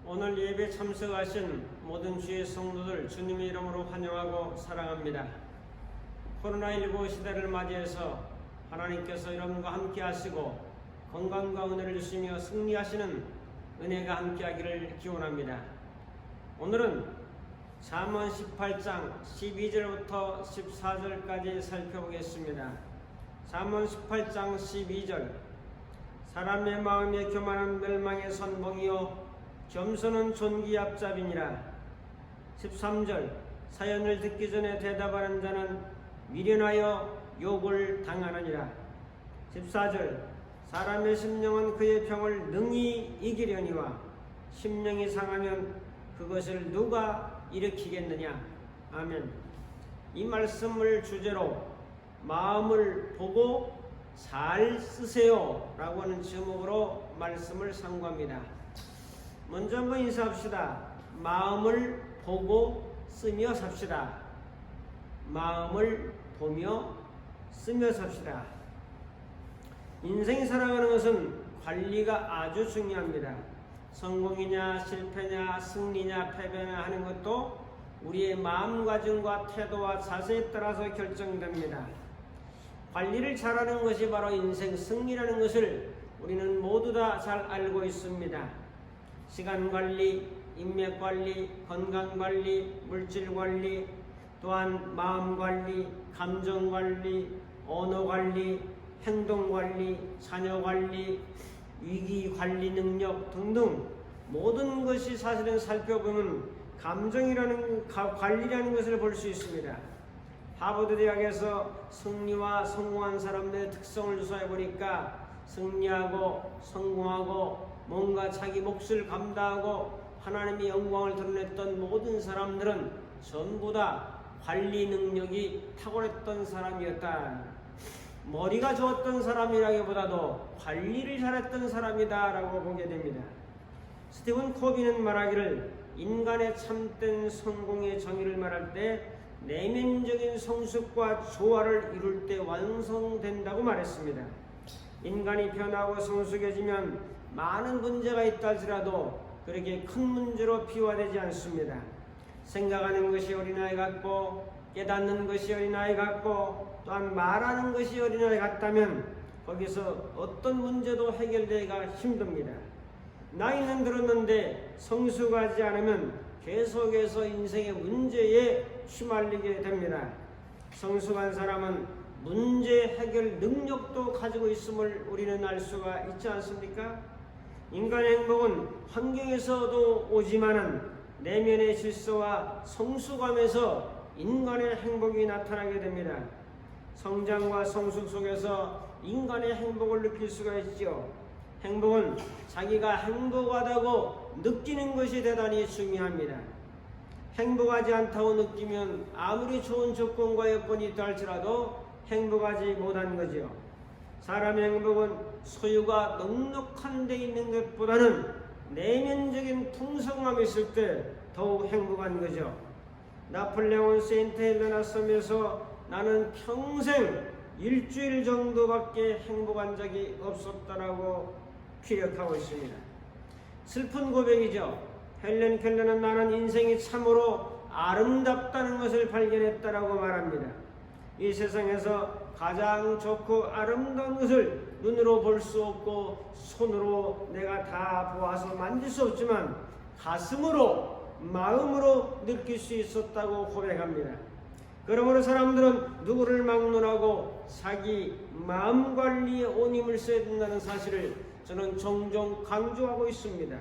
오늘 예배 참석하신 모든 주의 성도들 주님의 이름으로 환영하고 사랑합니다. 코로나19 시대를 맞이해서 하나님께서 여러분과 함께 하시고 건강과 은혜를 주시며 승리하시는 은혜가 함께하기를 기원합니다. 오늘은 잠언 18장 12절부터 14절까지 살펴보겠습니다. 잠언 18장 12절 사람의 마음에 교만은 멸망의 선봉이요 겸손은 존귀의 앞잡이니라. 13절 사연을 듣기 전에 대답하는 자는 미련하여 욕을 당하느니라. 14절 사람의 심령은 그의 병을 능히 이기려니와 심령이 상하면 그것을 누가 일으키겠느냐. 아멘. 이 말씀을 주제로 마음을 보고 잘 쓰세요 라고 하는 제목으로 말씀을 상고합니다. 먼저 한번 인사합시다. 마음을 보고 쓰며 삽시다. 마음을 보며 쓰며 삽시다. 인생이 살아가는 것은 관리가 아주 중요합니다. 성공이냐 실패냐 승리냐 패배냐 하는 것도 우리의 마음가짐과 태도와 자세에 따라서 결정됩니다. 관리를 잘하는 것이 바로 인생 승리라는 것을 우리는 모두 다 잘 알고 있습니다. 시간관리, 인맥관리, 건강관리, 물질관리, 또한 마음관리, 감정관리, 언어관리, 행동관리, 자녀관리, 위기관리 능력 등등 모든 것이 사실은 살펴보면 감정이라는 관리라는 것을 볼 수 있습니다. 하버드 대학에서 승리와 성공한 사람들의 특성을 조사해 보니까 승리하고 성공하고 뭔가 자기 몫을 감당하고 하나님의 영광을 드러냈던 모든 사람들은 전부 다 관리 능력이 탁월했던 사람이었다. 머리가 좋았던 사람이라기보다도 관리를 잘했던 사람이다 라고 보게 됩니다. 스티븐 코비는 말하기를 인간의 참된 성공의 정의를 말할 때 내면적인 성숙과 조화를 이룰 때 완성된다고 말했습니다. 인간이 변하고 성숙해지면 많은 문제가 있다 할지라도 그렇게 큰 문제로 비화되지 않습니다. 생각하는 것이 어린아이 같고 깨닫는 것이 어린아이 같고 또한 말하는 것이 어린아이 같다면 거기서 어떤 문제도 해결되기가 힘듭니다. 나이는 들었는데 성숙하지 않으면 계속해서 인생의 문제에 휘말리게 됩니다. 성숙한 사람은 문제 해결 능력도 가지고 있음을 우리는 알 수가 있지 않습니까? 인간의 행복은 환경에서도 오지만은 내면의 질서와 성숙함에서 인간의 행복이 나타나게 됩니다. 성장과 성숙 속에서 인간의 행복을 느낄 수가 있죠. 행복은 자기가 행복하다고 느끼는 것이 대단히 중요합니다. 행복하지 않다고 느끼면 아무리 좋은 조건과 여건이 있다 할지라도 행복하지 못한 거죠. 사람의 행복은 소유가 넉넉한 데 있는 것보다는 내면적인 풍성함이 있을 때 더욱 행복한 거죠. 나폴레옹 세인트 헬레나 섬에서 나는 평생 일주일 정도밖에 행복한 적이 없었다라고 기억하고 있습니다. 슬픈 고백이죠. 헬렌 켈러는 나는 인생이 참으로 아름답다는 것을 발견했다라고 말합니다. 이 세상에서 가장 좋고 아름다운 것을 눈으로 볼 수 없고 손으로 내가 다 보아서 만질 수 없지만 가슴으로 마음으로 느낄 수 있었다고 고백합니다. 그러므로 사람들은 누구를 막론하고 자기 마음 관리에 온 힘을 써야 된다는 사실을 저는 종종 강조하고 있습니다.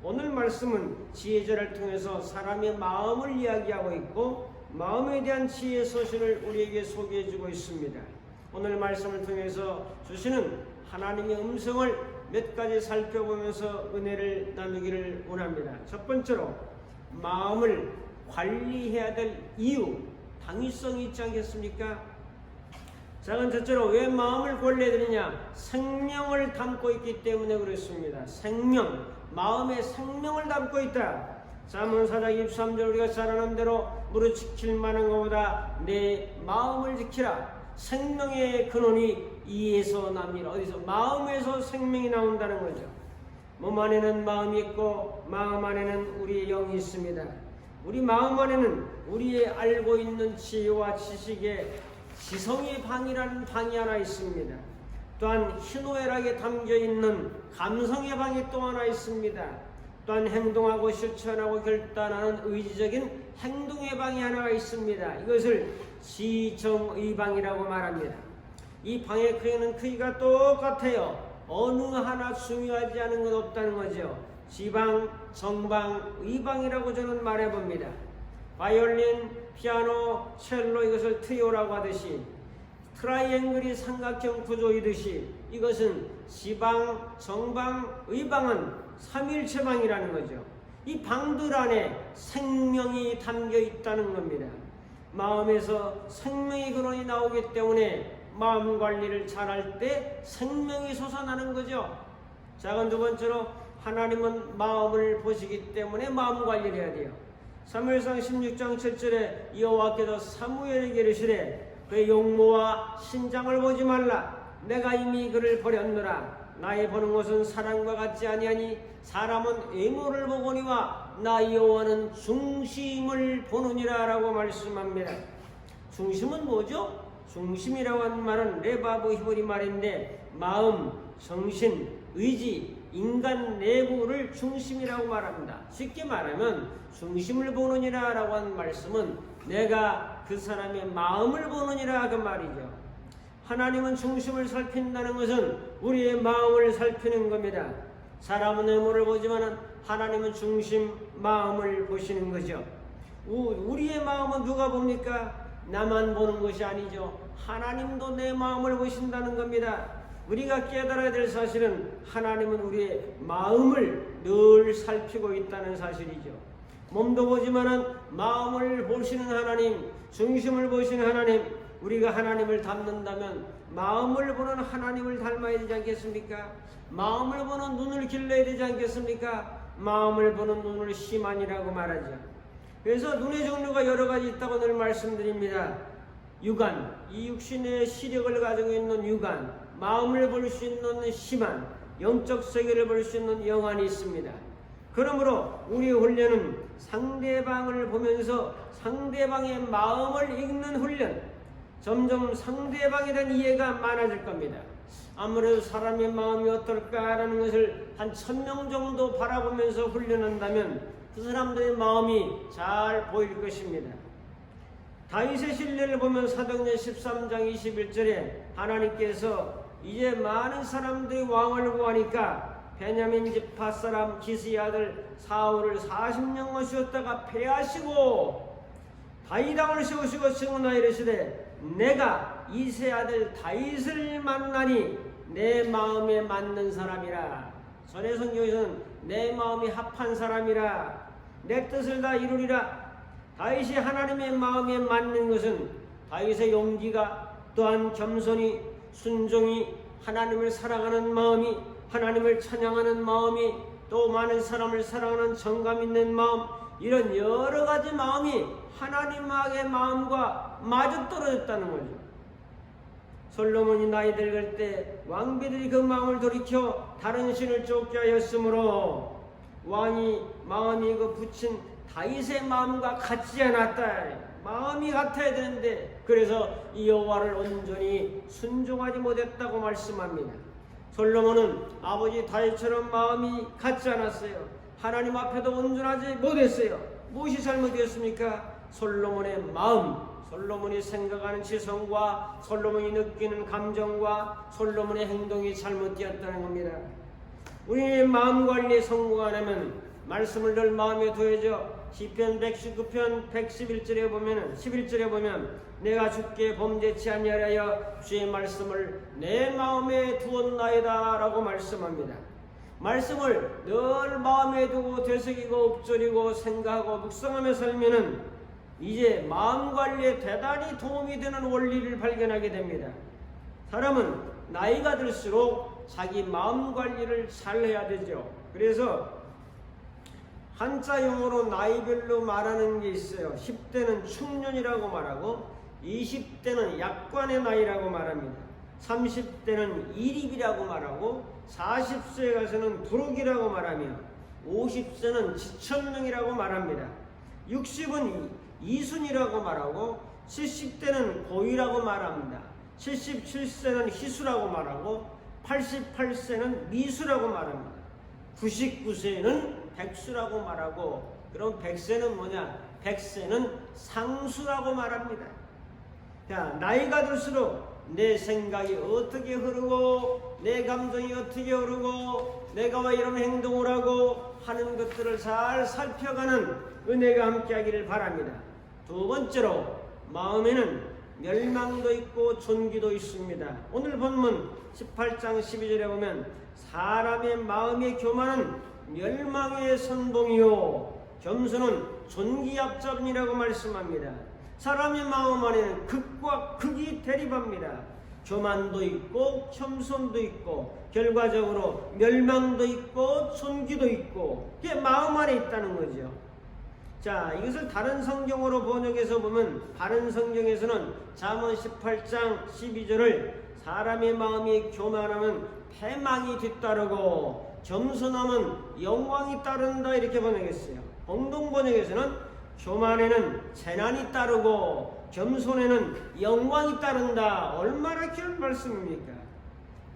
오늘 말씀은 지혜자를 통해서 사람의 마음을 이야기하고 있고 마음에 대한 지혜의 서신을 우리에게 소개해주고 있습니다. 오늘 말씀을 통해서 주시는 하나님의 음성을 몇 가지 살펴보면서 은혜를 나누기를 원합니다. 첫 번째로 마음을 관리해야 될 이유, 당위성이 있지 않겠습니까? 작은 첫째로 왜 마음을 관리해야 되느냐? 생명을 담고 있기 때문에 그렇습니다. 생명, 마음에 생명을 담고 있다. 잠언 4장 23절 우리가 잘 아는 대로 무릇 지킬 만한 것보다 내 마음을 지키라. 생명의 근원이 이에서 납니다. 어디서? 마음에서 생명이 나온다는 거죠. 몸 안에는 마음이 있고 마음 안에는 우리의 영이 있습니다. 우리 마음 안에는 우리의 알고 있는 지혜와 지식의 지성의 방이라는 방이 하나 있습니다. 또한 희노애락에 담겨있는 감성의 방이 또 하나 있습니다. 또한 행동하고 실천하고 결단하는 의지적인 행동의 방이 하나가 있습니다. 이것을 지정의 방이라고 말합니다. 이 방의 크기는 크기가 똑같아요. 어느 하나 중요하지 않은 것 없다는 거죠. 지방, 정방, 의방이라고 저는 말해봅니다. 바이올린, 피아노, 첼로 이것을 트리오라고 하듯이 트라이앵글이 삼각형 구조이듯이 이것은 지방, 정방, 의방은 삼일체방이라는 거죠. 이 방들 안에 생명이 담겨 있다는 겁니다. 마음에서 생명의 근원이 나오기 때문에 마음 관리를 잘할 때 생명이 솟아나는 거죠. 작은 두 번째로 하나님은 마음을 보시기 때문에 마음 관리를 해야 돼요. 사무엘상 16장 7절에 여호와께서 사무엘에게 이르시되 그의 용모와 신장을 보지 말라. 내가 이미 그를 버렸노라. 나의 보는 것은 사람과 같지 아니하니 사람은 외모를 보거니와 나 여호와는 중심을 보느니라 라고 말씀합니다. 중심은 뭐죠? 중심이라고 하는 말은 레바브 히브리 말인데 마음, 정신, 의지, 인간 내부를 중심이라고 말합니다. 쉽게 말하면 중심을 보느니라 라고 하는 말씀은 내가 그 사람의 마음을 보느니라 그 말이죠. 하나님은 중심을 살핀다는 것은 우리의 마음을 살피는 겁니다. 사람은 외모를 보지만 하나님은 중심, 마음을 보시는 거죠. 우리의 마음은 누가 봅니까? 나만 보는 것이 아니죠. 하나님도 내 마음을 보신다는 겁니다. 우리가 깨달아야 될 사실은 하나님은 우리의 마음을 늘 살피고 있다는 사실이죠. 몸도 보지만은 마음을 보시는 하나님, 중심을 보시는 하나님, 우리가 하나님을 닮는다면 마음을 보는 하나님을 닮아야 되지 않겠습니까? 마음을 보는 눈을 길러야 되지 않겠습니까? 마음을 보는 눈을 시만이라고 말하죠. 그래서 눈의 종류가 여러 가지 있다고 늘 말씀드립니다. 육안, 이 육신의 시력을 가지고 있는 육안, 마음을 볼 수 있는 시만, 영적 세계를 볼 수 있는 영안이 있습니다. 그러므로 우리 훈련은 상대방을 보면서 상대방의 마음을 읽는 훈련, 점점 상대방에 대한 이해가 많아질 겁니다. 아무래도 사람의 마음이 어떨까라는 것을 한 1000명 정도 바라보면서 훈련한다면 그 사람들의 마음이 잘 보일 것입니다. 다윗의 신뢰를 보면 사도행전 13장 21절에 하나님께서 이제 많은 사람들이 왕을 구하니까 베냐민 지파 사람 기스의 아들 사울을 40년 모셨다가 패하시고 다윗왕을 세우시고 증언하여 이르시되 내가 이세 아들 다윗을 만나니 내 마음에 맞는 사람이라. 전에 성경에서는 내 마음이 합한 사람이라, 내 뜻을 다 이루리라. 다윗이 하나님의 마음에 맞는 것은 다윗의 용기가, 또한 겸손이, 순종이, 하나님을 사랑하는 마음이, 하나님을 찬양하는 마음이, 또 많은 사람을 사랑하는 정감 있는 마음, 이런 여러 가지 마음이 하나님의 마음과 마주 떨어졌다는 거죠. 솔로몬이 나이 들을 때 왕비들이 그 마음을 돌이켜 다른 신을 쫓게 하였으므로 왕이 마음이 그 붙인 다윗의 마음과 같지 않았다. 마음이 같아야 되는데 그래서 이 여호와를 온전히 순종하지 못했다고 말씀합니다. 솔로몬은 아버지 다윗처럼 마음이 같지 않았어요. 하나님 앞에도 온전하지 못했어요. 무엇이 잘못이었습니까? 솔로몬의 마음, 솔로몬이 생각하는 지성과 솔로몬이 느끼는 감정과 솔로몬의 행동이 잘못되었다는 겁니다. 우리의 마음 관리에 성공하려면 말씀을 늘 마음에 두어야죠. 시편 119편 111절에 보면 내가 주께 범죄치 아니하여 주의 말씀을 내 마음에 두었나이다 라고 말씀합니다. 말씀을 늘 마음에 두고 되새기고 읊조리고 생각하고 묵상하며 살면은 이제 마음 관리에 대단히 도움이 되는 원리를 발견하게 됩니다. 사람은 나이가 들수록 자기 마음 관리를 잘 해야 되죠. 그래서 한자 용어로 나이별로 말하는 게 있어요. 10대는 충년이라고 말하고 20대는 약관의 나이라고 말합니다. 30대는 이립이라고 말하고 40세에 가서는 부록이라고 말하며 50세는 지천명이라고 말합니다. 60은 이순이라고 말하고 70대는 고위라고 말합니다. 77세는 희수라고 말하고 88세는 미수라고 말합니다. 99세는 백수라고 말하고 그럼 100세는 뭐냐? 100세는 상수라고 말합니다. 자, 나이가 들수록 내 생각이 어떻게 흐르고 내 감정이 어떻게 흐르고 내가 왜 이런 행동을 하고 하는 것들을 잘 살펴가는 은혜가 함께하기를 바랍니다. 두 번째로 마음에는 멸망도 있고 존귀도 있습니다. 오늘 본문 18장 12절에 보면 사람의 마음의 교만은 멸망의 선봉이요 겸손은 존귀 앞잡이라고 말씀합니다. 사람의 마음 안에는 극과 극이 대립합니다. 교만도 있고 겸손도 있고 결과적으로 멸망도 있고 존귀도 있고 그게 마음 안에 있다는 거죠. 자, 이것을 다른 성경으로 번역해서 보면 다른 성경에서는 잠언 18장 12절을 사람의 마음이 교만하면 패망이 뒤따르고 겸손함은 영광이 따른다 이렇게 번역했어요. 공동 번역에서는 교만에는 재난이 따르고 겸손에는 영광이 따른다. 얼마나 귀한 말씀입니까?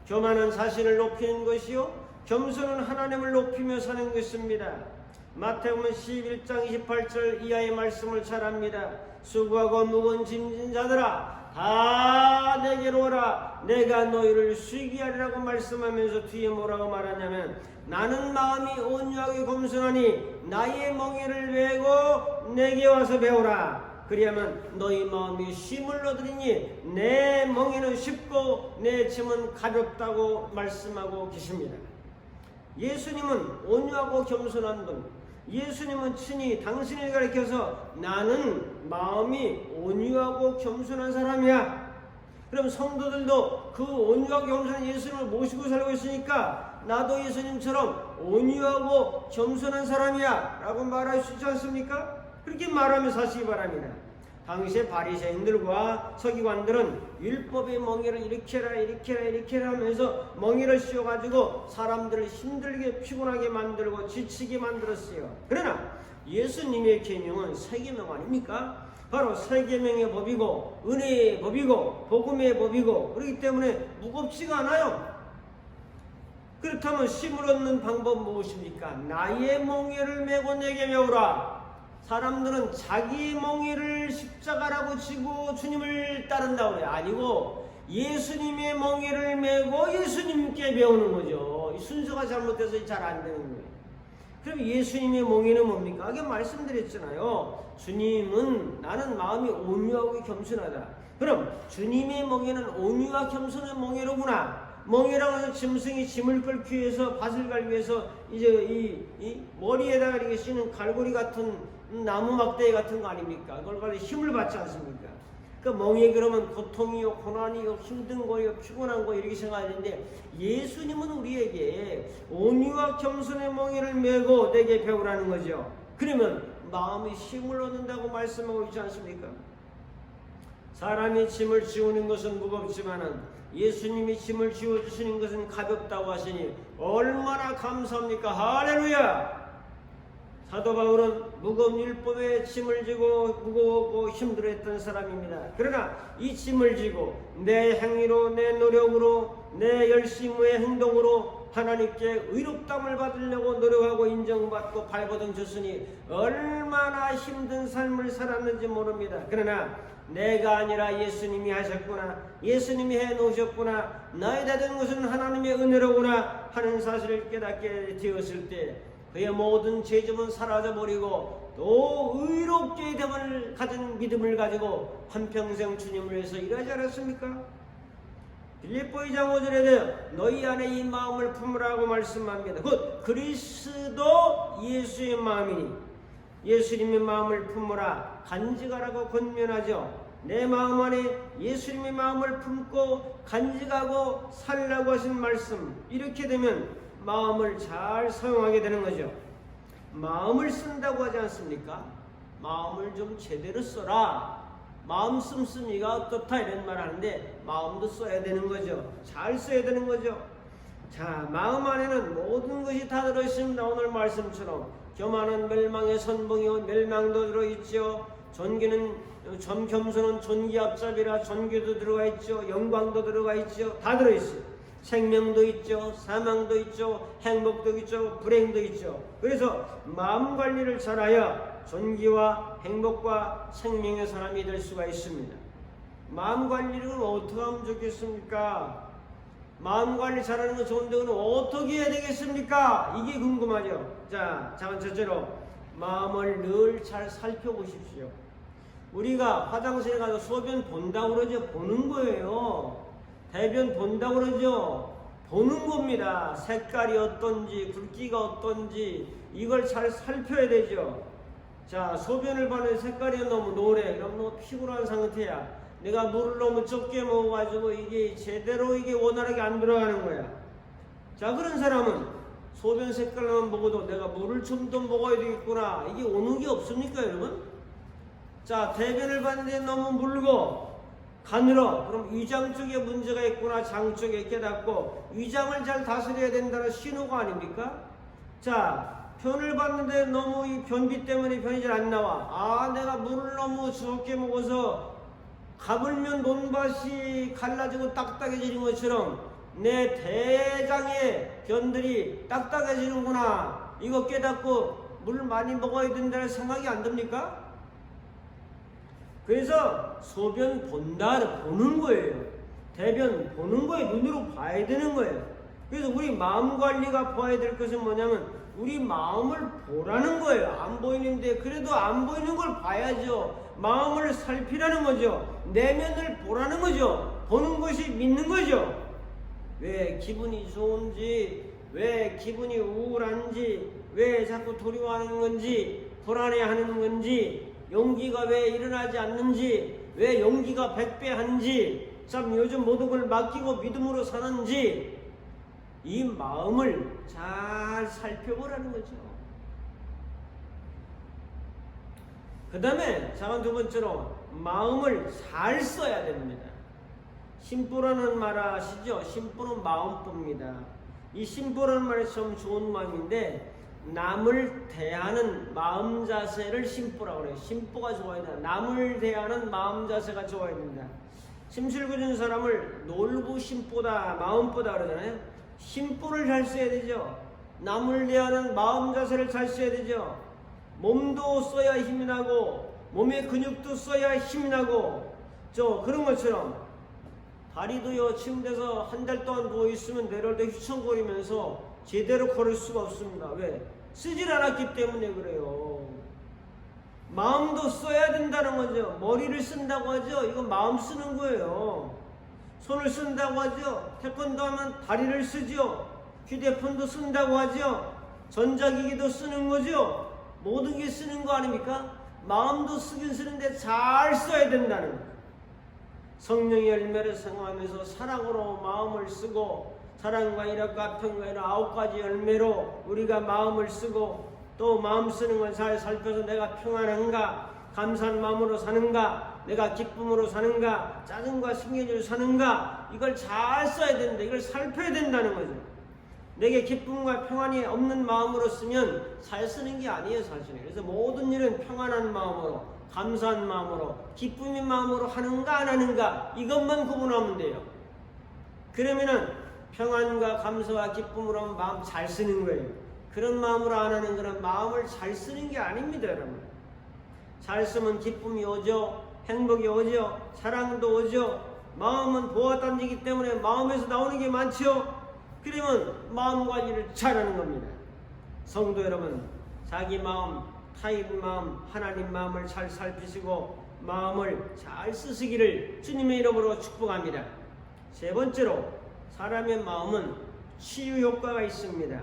교만은 자신을 높이는 것이요 겸손은 하나님을 높이며 사는 것입니다. 마태복음 11장 28절 이하의 말씀을 잘 압니다. 수고하고 무거운 짐진 자들아 다 내게로 오라 내가 너희를 쉬게 하리라고 말씀하면서 뒤에 뭐라고 말하냐면 나는 마음이 온유하게 겸손하니 나의 멍에를 메고 내게 와서 배우라 그리하면 너희 마음이 쉼을 얻으리니 내 멍에는 쉽고 내 짐은 가볍다고 말씀하고 계십니다. 예수님은 온유하고 겸손한 분 예수님은 친히 당신을 가리켜서 나는 마음이 온유하고 겸손한 사람이야. 그럼 성도들도 그 온유하고 겸손한 예수님을 모시고 살고 있으니까 나도 예수님처럼 온유하고 겸손한 사람이야 라고 말할 수 있지 않습니까? 그렇게 말하며 사시기 바랍니다. 당시에 바리새인들과 서기관들은 율법의 멍에를 이렇게 해라 하면서 멍에를 씌워가지고 사람들을 힘들게 피곤하게 만들고 지치게 만들었어요. 그러나 예수님의 계명은 세 계명 아닙니까? 바로 세 계명의 법이고 은혜의 법이고 복음의 법이고 그렇기 때문에 무겁지가 않아요. 그렇다면 힘을 얻는 방법 무엇입니까? 나의 멍에를 메고 내게 배우라. 사람들은 자기 멍에를 십자가라고 치고 주님을 따른다고 해요. 아니고 예수님의 멍에를 메고 예수님께 배우는 거죠. 이 순서가 잘못돼서 잘 안 되는 거예요. 그럼 예수님의 멍에는 뭡니까? 아까 말씀드렸잖아요. 주님은 나는 마음이 온유하고 겸손하다. 그럼 주님의 멍에는 온유와 겸손의 멍에로구나. 멍에라고 해서 짐승이 짐을 끌기 위해서 밭을 갈기 위해서 이제 이 머리에다가 이렇게 씌는 갈고리 같은 나무 막대기 같은 거 아닙니까? 그걸 가지고 힘을 받지 않습니까? 그 멍에 그러면 고통이요, 고난이요, 힘든 거요, 피곤한 거 이렇게 생각하는데 예수님은 우리에게 온유와 겸손의 멍에를 메고 내게 배우라는 거죠. 그러면 마음이 힘을 얻는다고 말씀하고 있지 않습니까? 사람이 짐을 지우는 것은 무겁지만은 예수님이 짐을 지워주시는 것은 가볍다고 하시니 얼마나 감사합니까? 할렐루야! 사도 바울은 무거운 율법의 짐을 지고 무거웠고 힘들어했던 사람입니다. 그러나 이 짐을 지고 내 행위로 내 노력으로 내 열심의 행동으로 하나님께 의롭다함을 받으려고 노력하고 인정받고 발버둥 쳤으니 얼마나 힘든 삶을 살았는지 모릅니다. 그러나 내가 아니라 예수님이 하셨구나, 예수님이 해놓으셨구나, 나에게 된 것은 하나님의 은혜로구나 하는 사실을 깨닫게 되었을 때 그의 모든 죄짐은 사라져버리고 또 의롭게 됨을 가진 믿음을 가지고 한평생 주님을 위해서 일하지 않았습니까? 빌립보 2장 5절에 너희 안에 이 마음을 품으라고 말씀합니다. 곧 그리스도 예수의 마음이니 예수님의 마음을 품으라 간직하라고 권면하죠. 내 마음 안에 예수님의 마음을 품고 간직하고 살라고 하신 말씀, 이렇게 되면 마음을 잘 사용하게 되는 거죠. 마음을 쓴다고 하지 않습니까? 마음을 좀 제대로 써라. 마음 씀씀이가 어떻다 이런 말 하는데 마음도 써야 되는 거죠. 잘 써야 되는 거죠. 자, 마음 안에는 모든 것이 다 들어있습니다. 오늘 말씀처럼 교만은 멸망의 선봉이요 멸망도 들어있죠. 겸손은 존귀 앞잡이라 존귀도 들어가 있죠. 영광도 들어가 있죠. 다 들어있어요. 생명도 있죠. 사망도 있죠. 행복도 있죠. 불행도 있죠. 그래서 마음 관리를 잘하여 존귀와 행복과 생명의 사람이 될 수가 있습니다. 마음 관리를 어떻게 하면 좋겠습니까? 마음 관리 잘하는 건 좋은데 그럼 어떻게 해야 되겠습니까? 이게 궁금하죠. 자, 첫째로 마음을 늘 잘 살펴보십시오. 우리가 화장실에 가서 소변 본다고 그러죠. 보는 거예요. 대변 본다고 그러죠. 보는 겁니다. 색깔이 어떤지 굵기가 어떤지 이걸 잘 살펴야 되죠. 자, 소변을 봤는데 색깔이 너무 노래. 그럼 너무 피곤한 상태야. 내가 물을 너무 적게 먹어가지고 이게 제대로 이게 원활하게 안 들어가는 거야. 자, 그런 사람은 소변 색깔만 보고도 내가 물을 좀 더 먹어야 되겠구나. 이게 오는 게 없습니까, 여러분? 자, 대변을 봤는데 너무 물고 가늘어. 그럼 위장 쪽에 문제가 있구나. 장 쪽에 깨닫고 위장을 잘 다스려야 된다는 신호가 아닙니까? 자, 변을 봤는데 너무 이 변비 때문에 변이 잘 안 나와. 아, 내가 물을 너무 적게 먹어서 가불면 논밭이 갈라지고 딱딱해지는 것처럼 내 대장의 변들이 딱딱해지는구나. 이거 깨닫고 물 많이 먹어야 된다는 생각이 안 듭니까? 그래서 소변 본다, 보는 거예요. 대변 보는 거예요. 눈으로 봐야 되는 거예요. 그래서 우리 마음 관리가 봐야 될 것은 뭐냐면 우리 마음을 보라는 거예요. 안 보이는데 그래도 안 보이는 걸 봐야죠. 마음을 살피라는 거죠. 내면을 보라는 거죠. 보는 것이 믿는 거죠. 왜 기분이 좋은지, 왜 기분이 우울한지, 왜 자꾸 두려워하는 건지, 불안해하는 건지, 용기가 왜 일어나지 않는지, 왜 용기가 100배한지, 참 요즘 모든 걸 맡기고 믿음으로 사는지 이 마음을 잘 살펴보라는 거죠. 그 다음에 두 번째로 마음을 잘 써야 됩니다. 심보라는 말 아시죠? 심보는 마음보입니다. 이 심보라는 말이 참 좋은 마음인데 남을 대하는 마음 자세를 심보라고 그래요. 심보가 좋아야 된다. 남을 대하는 마음 자세가 좋아야 된다. 심술궂은 사람을 놀부 심보다 마음보다 그러잖아요. 심보를 잘 써야 되죠. 남을 대하는 마음 자세를 잘 써야 되죠. 몸도 써야 힘이 나고 몸의 근육도 써야 힘이 나고 그런 것처럼 다리도요 침대에서 한 달 동안 누워있으면 내려올 때 휘청거리면서 제대로 걸을 수가 없습니다. 왜? 쓰질 않았기 때문에 그래요. 마음도 써야 된다는 거죠. 머리를 쓴다고 하죠. 이건 마음 쓰는 거예요. 손을 쓴다고 하죠. 태권도 하면 다리를 쓰죠. 휴대폰도 쓴다고 하죠. 전자기기도 쓰는 거죠. 모든 게 쓰는 거 아닙니까? 마음도 쓰긴 쓰는데 잘 써야 된다는 거예요. 성령의 열매를 생활하면서 사랑으로 마음을 쓰고 사랑과 일합과 평과 이런 9가지 열매로 우리가 마음을 쓰고 또 마음 쓰는 걸 잘 살펴서 내가 평안한가, 감사한 마음으로 사는가, 내가 기쁨으로 사는가, 짜증과 신경질 사는가, 이걸 잘 써야 되는데 이걸 살펴야 된다는 거죠. 내게 기쁨과 평안이 없는 마음으로 쓰면 잘 쓰는 게 아니에요, 사실은. 그래서 모든 일은 평안한 마음으로, 감사한 마음으로, 기쁨의 마음으로 하는가 안 하는가 이것만 구분하면 돼요. 그러면은 평안과 감사와 기쁨으로 마음 잘 쓰는 거예요. 그런 마음으로 안 하는 거는 마음을 잘 쓰는 게 아닙니다, 여러분. 잘 쓰면 기쁨이 오죠. 행복이 오죠. 사랑도 오죠. 마음은 보아단지기 때문에 마음에서 나오는 게 많죠. 그러면 마음 관리를 잘하는 겁니다. 성도 여러분, 자기 마음, 타인 마음, 하나님 마음을 잘 살피시고 마음을 잘 쓰시기를 주님의 이름으로 축복합니다. 세 번째로 사람의 마음은 치유 효과가 있습니다.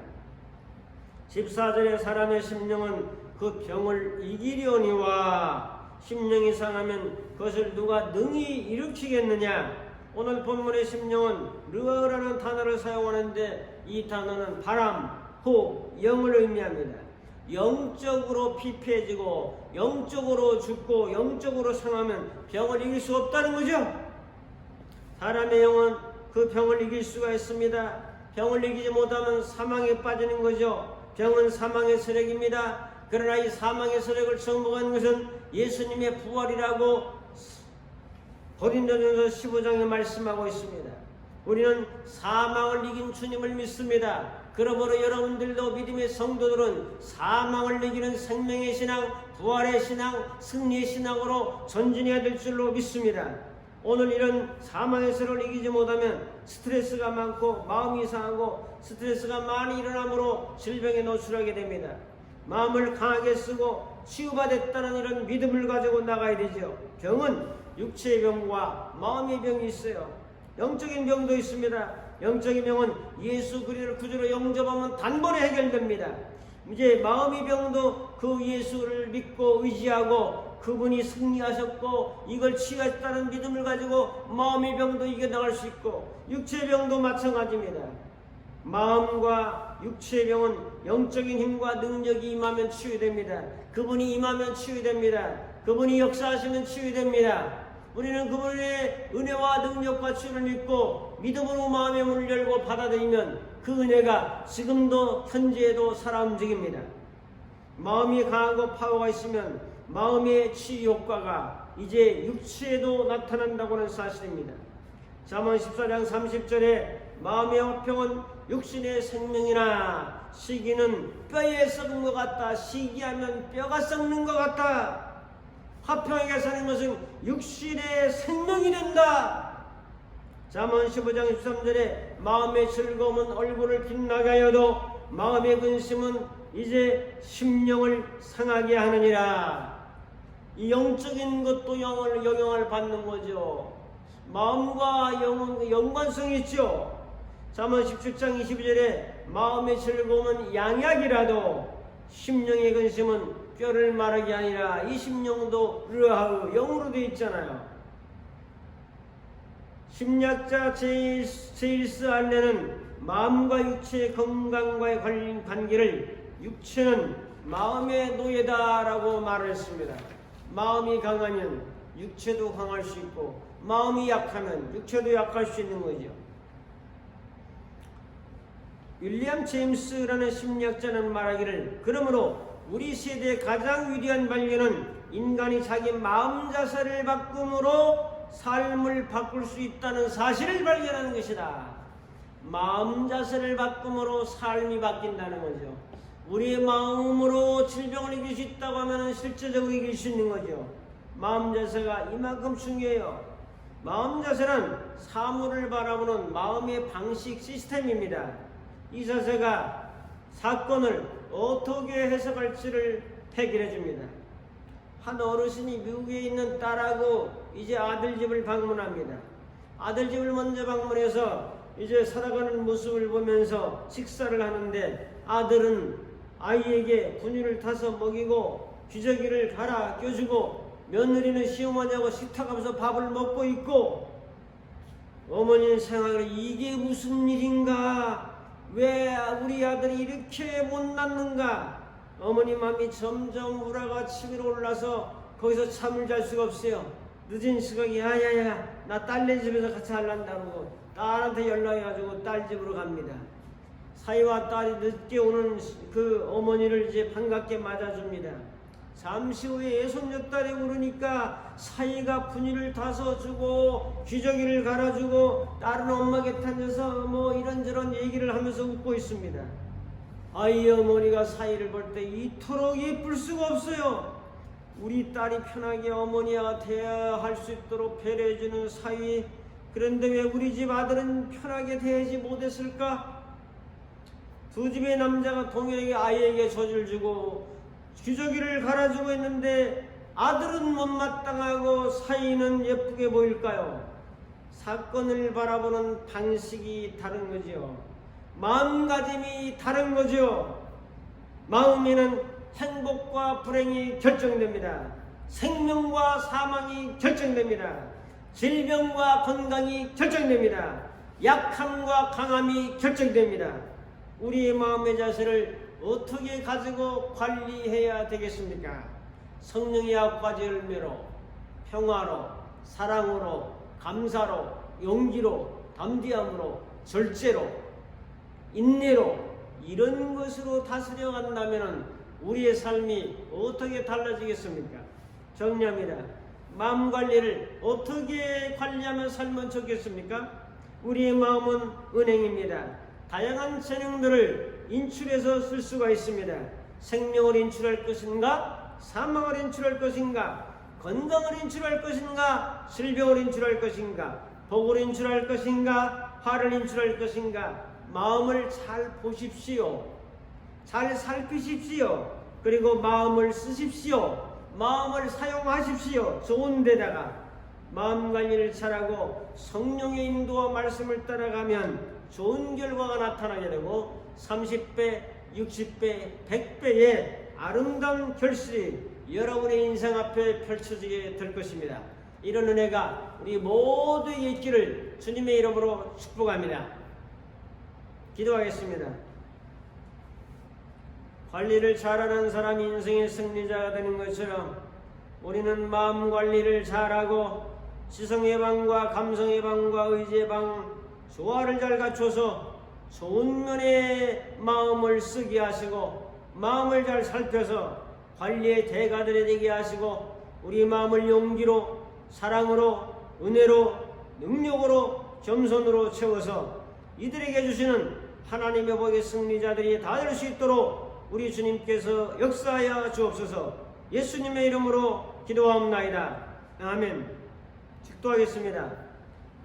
14절에 사람의 심령은 그 병을 이기려니와 심령이 상하면 그것을 누가 능히 일으키겠느냐. 오늘 본문의 심령은 르어라는 단어를 사용하는데 이 단어는 바람, 혹, 영을 의미합니다. 영적으로 피폐해지고 영적으로 죽고 영적으로 상하면 병을 이길 수 없다는 거죠. 사람의 영은 그 병을 이길 수가 있습니다. 병을 이기지 못하면 사망에 빠지는 거죠. 병은 사망의 세력입니다. 그러나 이 사망의 세력을 정복한 것은 예수님의 부활이라고 고린도전서 15장에 말씀하고 있습니다. 우리는 사망을 이긴 주님을 믿습니다. 그러므로 여러분들도 믿음의 성도들은 사망을 이기는 생명의 신앙, 부활의 신앙, 승리의 신앙으로 전진해야 될 줄로 믿습니다. 오늘 이런 사망의 세력을 이기지 못하면 스트레스가 많고 마음이 상하고 스트레스가 많이 일어나므로 질병에 노출하게 됩니다. 마음을 강하게 쓰고 치유받았다는 이런 믿음을 가지고 나가야 되죠. 병은 육체의 병과 마음의 병이 있어요. 영적인 병도 있습니다. 영적인 병은 예수 그리스도를 구주로 영접하면 단번에 해결됩니다. 이제 마음의 병도 그 예수를 믿고 의지하고 그분이 승리하셨고 이걸 치유했다는 믿음을 가지고 마음의 병도 이겨나갈 수 있고 육체의 병도 마찬가지입니다. 마음과 육체의 병은 영적인 힘과 능력이 임하면 치유됩니다. 그분이 임하면 치유됩니다. 그분이 역사하시면 치유됩니다. 우리는 그분의 은혜와 능력과 치유를 믿고 믿음으로 마음의 문을 열고 받아들이면 그 은혜가 지금도 현재에도 살아 움직입니다. 마음이 강하고 파워가 있으면 마음의 치유 효과가 이제 육체에도 나타난다고 하는 사실입니다. 잠언 14장 30절에 마음의 화평은 육신의 생명이나 시기는 뼈에 썩은 것 같다. 시기하면 뼈가 썩는 것 같다. 화평하게 사는 것은 육신의 생명이 된다. 잠언 15장 13절에 마음의 즐거움은 얼굴을 빛나게 하여도 마음의 근심은 이제 심령을 상하게 하느니라. 이 영적인 것도 영향을 받는 거죠. 마음과 영은 연관성이 있죠. 잠언 17장 22절에 마음의 즐거움은 양약이라도 심령의 근심은 뼈를 마르게 아니라 이 심령도 르하우 영으로 되어 있잖아요. 심리학자 제일스 알렌은 마음과 육체의 건강과의 관계를 육체는 마음의 노예다라고 말을 했습니다. 마음이 강하면 육체도 강할 수 있고 마음이 약하면 육체도 약할 수 있는 거죠. 윌리엄 제임스라는 심리학자는 말하기를 그러므로 우리 세대의 가장 위대한 발견은 인간이 자기 마음 자세를 바꿈으로 삶을 바꿀 수 있다는 사실을 발견하는 것이다. 마음 자세를 바꿈으로 삶이 바뀐다는 거죠. 우리의 마음으로 질병을 이길 수 있다고 하면 실제적으로 이길 수 있는 거죠. 마음 자세가 이만큼 중요해요. 마음 자세는 사물을 바라보는 마음의 방식 시스템입니다. 이 자세가 사건을 어떻게 해석할지를 해결해 줍니다. 한 어르신이 미국에 있는 딸하고 이제 아들 집을 방문합니다. 아들 집을 먼저 방문해서 이제 살아가는 모습을 보면서 식사를 하는데 아들은 아이에게 분유를 타서 먹이고 기저귀를 갈아 껴주고 며느리는 시어머니하고 식탁하면서 밥을 먹고 있고 어머니는 생각을 이게 무슨 일인가? 왜 우리 아들이 이렇게 못 낳는가? 어머니 마음이 점점 우라가 치밀어 올라서 거기서 잠을 잘 수가 없어요. 늦은 시각에 야야야 나 딸네 집에서 같이 할란다고 딸한테 연락해가지고 딸 집으로 갑니다. 사위와 딸이 늦게 오는 그 어머니를 이제 반갑게 맞아줍니다. 잠시 후에 예손녀딸이 오르니까 사위가 분유를 타서 주고 기저귀를 갈아주고 딸은 엄마 곁에 앉아서 뭐 이런저런 얘기를 하면서 웃고 있습니다. 아이 어머니가 사위를 볼 때 이토록 예쁠 수가 없어요. 우리 딸이 편하게 어머니와 대화할 수 있도록 배려해주는 사위, 그런데 왜 우리 집 아들은 편하게 대하지 못했을까? 두 집의 남자가 동일하게 아이에게 젖을 주고 기저귀를 갈아주고 있는데 아들은 못마땅하고 사위는 예쁘게 보일까요? 사건을 바라보는 방식이 다른 거죠. 마음가짐이 다른 거죠. 마음에는 행복과 불행이 결정됩니다. 생명과 사망이 결정됩니다. 질병과 건강이 결정됩니다. 약함과 강함이 결정됩니다. 우리의 마음의 자세를 어떻게 가지고 관리해야 되겠습니까? 성령의 9가지 열매로 평화로, 사랑으로, 감사로, 용기로, 담대함으로, 절제로 인내로 이런 것으로 다스려 간다면 우리의 삶이 어떻게 달라지겠습니까? 정리합니다. 마음 관리를 어떻게 관리하며 살면 좋겠습니까? 우리의 마음은 은행입니다. 다양한 재능들을 인출해서 쓸 수가 있습니다. 생명을 인출할 것인가? 사망을 인출할 것인가? 건강을 인출할 것인가? 질병을 인출할 것인가? 복을 인출할 것인가? 화를 인출할 것인가? 마음을 잘 보십시오. 잘 살피십시오. 그리고 마음을 쓰십시오. 마음을 사용하십시오. 좋은 데다가 마음 관리를 잘하고 성령의 인도와 말씀을 따라가면 좋은 결과가 나타나게 되고 30배, 60배, 100배의 아름다운 결실이 여러분의 인생 앞에 펼쳐지게 될 것입니다. 이런 은혜가 우리 모두에게 있기를 주님의 이름으로 축복합니다. 기도하겠습니다. 관리를 잘하는 사람이 인생의 승리자가 되는 것처럼 우리는 마음 관리를 잘하고 지성의 방과 감성의 방과 의지의 방 조화를 잘 갖춰서 좋은 면에 마음을 쓰게 하시고 마음을 잘 살펴서 관리의 대가들이 되게 하시고 우리 마음을 용기로 사랑으로 은혜로 능력으로 겸손으로 채워서 이들에게 주시는 하나님의 복의 승리자들이 다 될 수 있도록 우리 주님께서 역사하여 주옵소서. 예수님의 이름으로 기도하옵나이다. 아멘. 축도하겠습니다.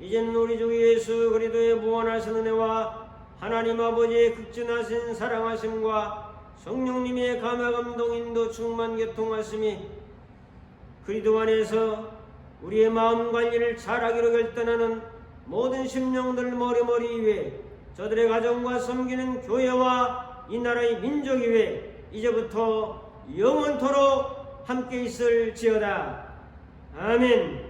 이제는 우리 주 예수 그리스도의 무한하신 은혜와 하나님 아버지의 극진하신 사랑하심과 성령님의 감화감동 인도 충만 교통하심이 그리스도 안에서 우리의 마음 관리를 잘하기로 결단하는 모든 심령들 머리머리 위에 저들의 가정과 섬기는 교회와 이 나라의 민족이 위해 이제부터 영원토록 함께 있을지어다. 아멘.